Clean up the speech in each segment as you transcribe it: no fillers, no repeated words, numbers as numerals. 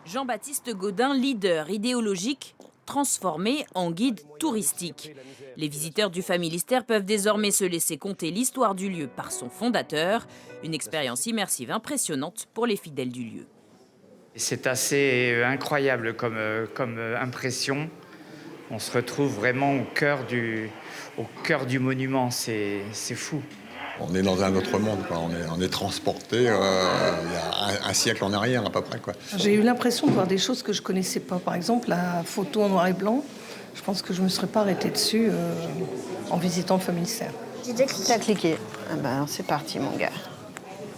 Jean-Baptiste Gaudin, leader idéologique, transformé en guide touristique. Les visiteurs du Familistère peuvent désormais se laisser conter l'histoire du lieu par son fondateur. Une expérience immersive impressionnante pour les fidèles du lieu. C'est assez incroyable comme impression. On se retrouve vraiment au cœur du monument, c'est fou. On est dans un autre monde, quoi. On est transporté il y a un siècle en arrière à peu près, quoi. J'ai eu l'impression de voir des choses que je ne connaissais pas. Par exemple, la photo en noir et blanc, je pense que je ne me serais pas arrêtée dessus en visitant le Familistère. T'as cliqué. Ah ben, c'est parti, mon gars.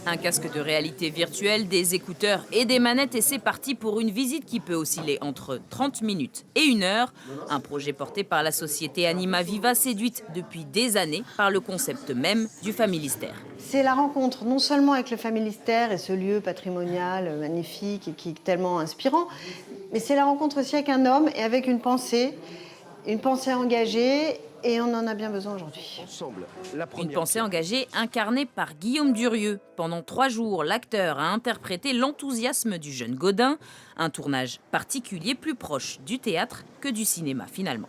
Un casque de réalité virtuelle, des écouteurs et des manettes et c'est parti pour une visite qui peut osciller entre 30 minutes et 1 heure. Un projet porté par la société Anima Viva, séduite depuis des années par le concept même du Familistère. C'est la rencontre non seulement avec le Familistère et ce lieu patrimonial magnifique et qui est tellement inspirant, mais c'est la rencontre aussi avec un homme et avec une pensée engagée. Et on en a bien besoin aujourd'hui. Une pensée engagée incarnée par Guillaume Durieux. Pendant 3 jours, l'acteur a interprété l'enthousiasme du jeune Gaudin. Un tournage particulier, plus proche du théâtre que du cinéma finalement.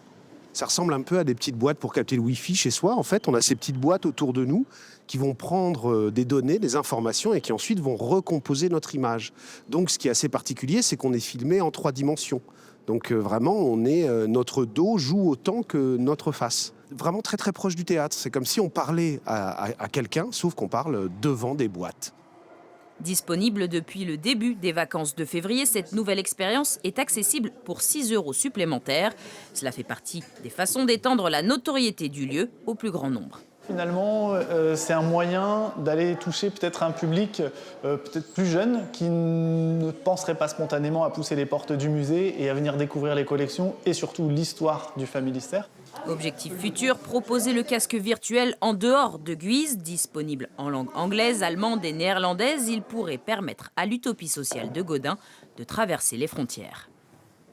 Ça ressemble un peu à des petites boîtes pour capter le Wi-Fi chez soi. En fait, on a ces petites boîtes autour de nous qui vont prendre des données, des informations et qui ensuite vont recomposer notre image. Donc ce qui est assez particulier, c'est qu'on est filmé en 3 dimensions. Donc vraiment, notre dos joue autant que notre face. Vraiment très très proche du théâtre. C'est comme si on parlait à quelqu'un, sauf qu'on parle devant des boîtes. Disponible depuis le début des vacances de février, cette nouvelle expérience est accessible pour 6 € supplémentaires. Cela fait partie des façons d'étendre la notoriété du lieu au plus grand nombre. Finalement, c'est un moyen d'aller toucher peut-être un public peut-être plus jeune qui ne penserait pas spontanément à pousser les portes du musée et à venir découvrir les collections et surtout l'histoire du Familistère. Objectif futur, proposer le casque virtuel en dehors de Guise, disponible en langue anglaise, allemande et néerlandaise. Il pourrait permettre à l'utopie sociale de Gaudin de traverser les frontières.